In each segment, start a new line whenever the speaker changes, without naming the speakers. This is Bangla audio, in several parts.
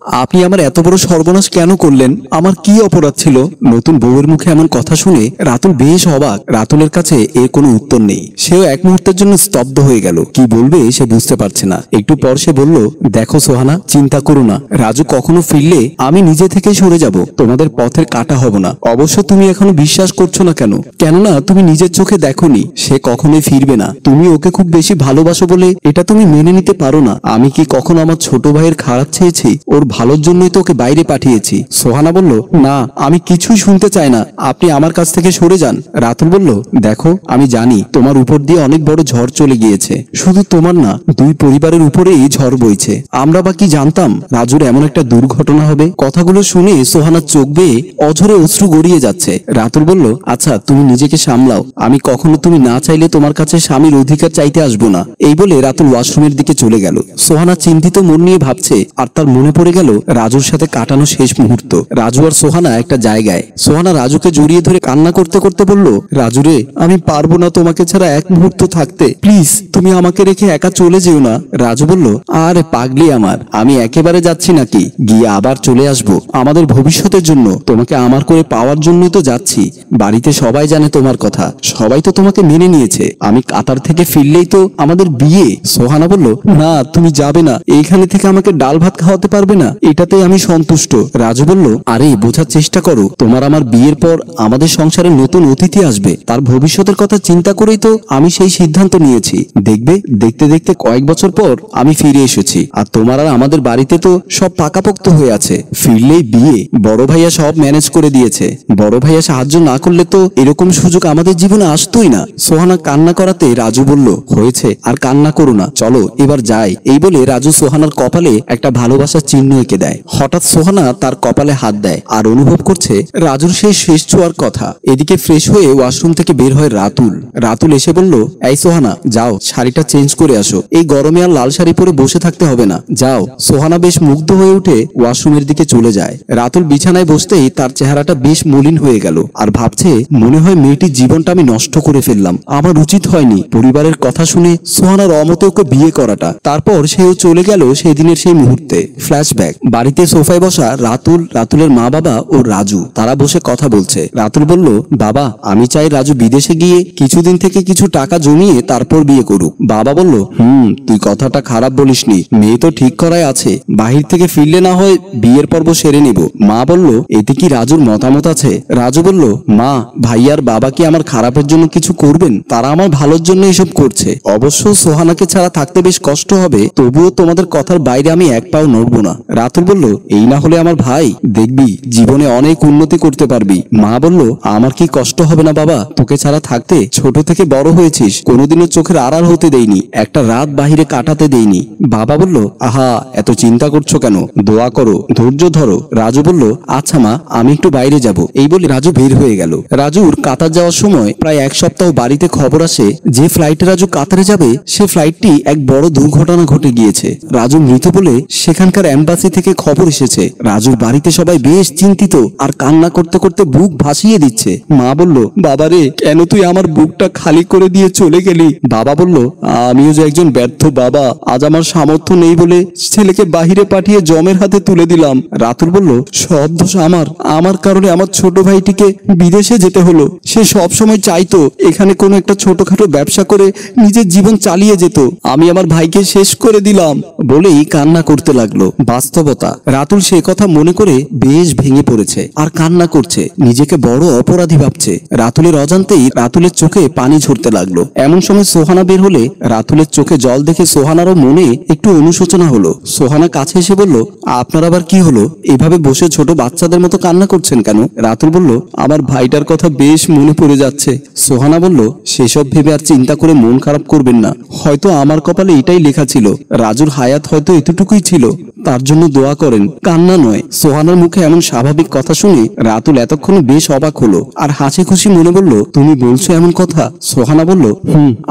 আপনি আমার এত বড় সর্বনাশ কেন করলেন? আমার কি অপরাধ ছিল? নতুন বউয়ের মুখে এমন কথা শুনে রাতুল বেশ অবাক। রাতুলের কাছে এর কোনো উত্তর নেই। সেও এক মুহূর্তের জন্য স্তব্ধ হয়ে গেল। কি বলবে সে বুঝতে পারছে না। একটু পর সে বলল, দেখো সোহানা, চিন্তা করো না। রাজু কখনো ফিরলে আমি নিজে থেকেই সরে যাব। তোমাদের পথের কাটা হব না। অবশ্য তুমি এখনো বিশ্বাস করছো না কেন? কেননা তুমি নিজের চোখে দেখোনি সে কখনোই ফিরবে না। তুমি ওকে খুব বেশি ভালোবাসো বলে এটা তুমি মেনে নিতে পারো না। আমি কি কখনো আমার ছোট ভাইয়ের খারাপ চেয়েছি? ওর ভালোর জন্যই তো ওকে বাইরে পাঠিয়েছি। সোহানা বলল, না, আমি কিছুই শুনতে চাই না। আপনি আমার কাছ থেকে সরে যান। রাতুল বলল, দেখো, আমি জানি তোমার উপর দিয়ে অনেক বড় ঝড় চলে গিয়েছে। শুধু তোমার না, দুই পরিবারের উপরেই ঝড় বইছে। আমরা বা কি জানতাম রাজুর এমন একটা দুর্ঘটনা হবে? কথাগুলো শুনে সোহানার চোখ বেয়ে অঝরে অশ্রু গড়িয়ে যাচ্ছে। রাতুল বলল, আচ্ছা, তুমি নিজেকে সামলাও। আমি কখনো তুমি না চাইলে তোমার কাছে স্বামীর অধিকার চাইতে আসবো না। এই বলে রাতুল ওয়াশরুমের দিকে চলে গেল। সোহানা চিন্তিত মন নিয়ে ভাবছে, আর তার মনে পড়ে গেল রাজুর সাথে কাটানো শেষ মুহূর্ত। রাজু আর সোহানা একটা জায়গায়। সোহানা রাজুকে জড়িয়ে ধরে কান্না করতে করতে বলল, রাজু রে, আমি পারবো না তোমাকে ছাড়া এক মুহূর্ত থাকতে। প্লিজ, তুমি আমাকে রেখে একা চলে যেও না। রাজু বলল, আরে পাগলি আমার, আমি একেবারে যাচ্ছি নাকি? গিয়ে আবার চলে আসবো আমাদের ভবিষ্যতের জন্য। তোমাকে আমার করে পাওয়ার জন্যই তো যাচ্ছি। বাড়িতে সবাই জানে তোমার কথা, সবাই তো তোমাকে মেনে নিয়েছে। আমি কাতার থেকে ফিরলেই তো আমাদের বিয়ে। সোহানা বলল, না, তুমি যাবে না। এইখানে থেকে আমাকে ডাল ভাত খাওয়াতে পারবে না, এটাতে আমি সন্তুষ্ট। রাজু বলল, আরে বোঝার চেষ্টা করো। তোমার আমার বিয়ের পর আমাদের সংসারে নতুন অতিথি আসবে, তার ভবিষ্যতের কথা চিন্তা করেই তো আমি সেই সিদ্ধান্ত নিয়েছি। দেখবে, দেখতে দেখতে কয়েক বছর পর আমি ফিরে এসেছি, আর তোমার আর আমাদের বাড়িতে তো সব পাকাপোক্ত হয়ে আছে। ফিরলেই বিয়ে। বড় ভাইয়া সব ম্যানেজ করে দিয়েছে। বড় ভাইয়া সাহায্য না করলে তো এরকম সুযোগ আমাদের জীবনে আসতোই না। সোহানা কান্না করাতে রাজু বলল, হয়েছে, আর কান্না করো না, চলো এবার যাই। এই বলে রাজু সোহানার কপালে একটা ভালোবাসার চিহ্ন এঁকে দেয়। হঠাৎ সোহানা তার কপালে হাত দেয় আর অনুভব করছে রাজুর সেই শেষ ছোঁয়ার কথা। এদিকে ফ্রেশ হয়ে ওয়াশরুম থেকে বের হয় রাতুল। রাতুল এসে বলল, এই সোহানা, যাও শাড়িটা চেঞ্জ করে আসো। এই গরমে আর লাল শাড়ি পরে বসে থাকতে হবে না, যাও। সোহানা বেশ মুগ্ধ হয়ে উঠে ওয়াশরুমের দিকে চলে যায়। রাতুল বিছানায় বসতেই তার চেহারাটা বেশ মলিন হয়ে গেল, আর ভাবছে, মনে হয় মেয়েটির জীবনটা আমি নষ্ট করে ফেললাম। আমার উচিত হয়নি পরিবারের কথা শুনে সোহানার অমতে ওকে বিয়ে করাটা। তারপর সেও চলে গেল সেই দিনের সেই মুহূর্তে। ফ্ল্যাশব্যাক। বাড়িতে সোফায় বসা রাতুল, রাতুলের মা বাবা ও রাজু, তারা বসে কথা বলছে। রাতুল বলল, বাবা, আমি চাই রাজু বিদেশে গিয়ে কিছুদিন থেকে কিছু টাকা জমিয়ে তারপর বিয়ে করুক। বাবা বলল, তুই কথাটা খারাপ বলিসনি। মেয়ে তো ঠিক করাই আছে, বাহির থেকে ফিরলে না হয় বিয়ের পর্ব সেরে নেব। মা বলল, এতে কি রাজুর মতামত আছে? রাজু বলল, মা, ভাইয়ার বাবা কি আমার খারাপের জন্য কিছু করবেন? তারা আমার ভালোর জন্য এসব করছে। অবশ্য সোহানাকে ছাড়া থাকতে বেশ কষ্ট হবে, তবুও তোমাদের কথার বাইরে আমি এক পাও নড়বো না। রাতুল বলল, এই না হলে আমার ভাই, দেখবি জীবনে অনেক উন্নতি করতে পারবি। মা বলল, আমার কি কষ্ট হবে না বাবা তোকে ছাড়া থাকতে? ছোট থেকে বড় হয়েছিস, কোনোদিনও চোখের আড়াল হতে দেইনি, একটা রাত বাহিরে কাটাতে দেইনি। বাবা বলল, আহা, এত চিন্তা করছো কেন? দোয়া করো, ধৈর্য ধরো। রাজু বলল, আচ্ছা মা, আমি একটু বাইরে যাব। এই বলে রাজু বের হয়ে গেল। রাজুর কাতার যাওয়ার সময় প্রায় এক সপ্তাহ বাড়িতে খবর আসে যে ফ্লাইটে রাজু কাতারে যাবে সে ফ্লাইটটি এক বড় দুর্ঘটনা ঘটে গিয়েছে। রাজু মৃত বলে সেখানকার এম্বাসি থেকে খবর এসেছে। রাজুর বাড়িতে সবাই বেশ চিন্তিত আর কান্না করতে করতে বুক ভাসিয়ে দিচ্ছে। মা বলল, বাবারে, কেন তুই আমার বুকটা খালি করে দিয়ে চলে গেলি? বাবা বলল, আমিও যে একজন ব্যর্থ বাবা, আজ আমার সামর্থ্য নেই বলে ছেলেকে বাহিরে পাঠিয়ে জমের হাতে তুলে দিলাম। রাতুল বলল, সব দোষ আমার কারণে আমার ছোট ভাইটিকে বিদেশে যেতে হলো। সে সব সময় চাইতো এখানে কোনো একটা ছোটখাটো ব্যবসা করে নিজের জীবন চালিয়ে যেত। আমি আমার ভাইকে শেষ করে দিলাম বলেই কান্না করতে লাগলো। বাস্তবতা, রাতুল সে কথা মনে করে বেশ ভেঙে পড়েছে আর কান্না করছে, নিজেকে বড় অপরাধী ভাবছে। রাতুলের অজান্তেই রাতুলের চোখে পানি ঝরতে লাগলো। এমন সময় সোহানা বের হলে রাতুলের চোখে জল দেখে সোহানারও মনে একটু অনুশোচনা হলো। সোহানা কাছে এসে বলল, আপনার আবার কি হলো? এভাবে বসে ছোট বাচ্চাদের মতো কান্না করছেন কেন? রাতুল বলল, আমার ভাইটার কথা বেশ মনে পড়ে যাচ্ছে। সোহানা বলল, সেসব ভেবে আর চিন্তা করে মন খারাপ করবেন না। হয়তো আমার কপালে এটাই লেখা ছিল, রাজুর হায়াত হয়তো এতটুকুই ছিল, তার জন্য দোয়া করেন, কান্না নয়। সোহানার মুখে এমন স্বাভাবিক কথা শুনে রাতুল এতক্ষণ বেশ অবাক হলো আর হাসি খুশি মনে বলল, তুমি বলছো এমন কথা? সোহানা বলল,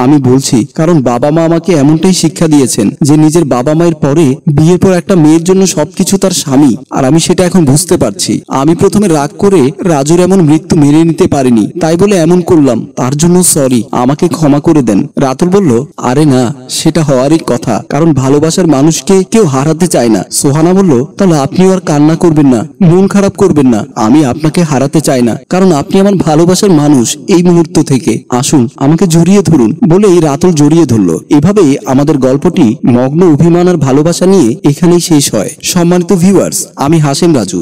আমি বলছি, কারণ বাবা মা আমাকে এমনটাই শিক্ষা দিয়েছেন যে নিজের বাবা মায়ের পরে বিয়ের পর একটা মেয়ের জন্য সবকিছু তার স্বামী, আর আমি সেটা এখন বুঝতে পারছি। আমি প্রথমে রাগ করে রাজুর এমন মৃত্যু মেনে নিতে পারিনি, তাই বলে এমন করলাম, তার জন্য সরি, আমাকে ক্ষমা করে দেন। রাতুল বলল, আরে না, সেটা হওয়ারই কথা, কারণ ভালোবাসার মানুষকে কেউ হারাতে চায় না। সোহানা সোহানা বলল, তাহলে আপনিও আর কান্না করবেন না, মন খারাপ করবেন না। আমি আপনাকে হারাতে চাই না, কারণ আপনি আমার ভালোবাসার মানুষ। এই মুহূর্ত থেকে আসুন, আমাকে জড়িয়ে ধরুন। বলেই রাতুল জড়িয়ে ধরলো। এভাবেই আমাদের গল্পটি মগ্ন অভিমান আর ভালোবাসা নিয়ে এখানেই শেষ হয়। সম্মানিত ভিউয়ার্স, আমি হাসেম রাজু।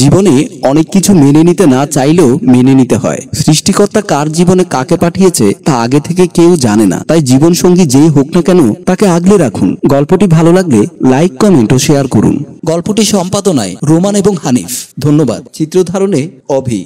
জীবনে অনেক কিছু মেনে নিতে না চাইলেও মেনে নিতে হয়। সৃষ্টিকর্তা কার জীবনে কাকে পাঠিয়েছে তা আগে থেকে কেউ জানে না, তাই জীবন সঙ্গী যেই হোক না কেন তাকে আগলে রাখুন। গল্পটি ভালো লাগলে লাইক, কমেন্ট ও শেয়ার করুন। গল্পটি সম্পাদনায় রোমান এবং হানিফ। ধন্যবাদ। চিত্রধারণে অভি।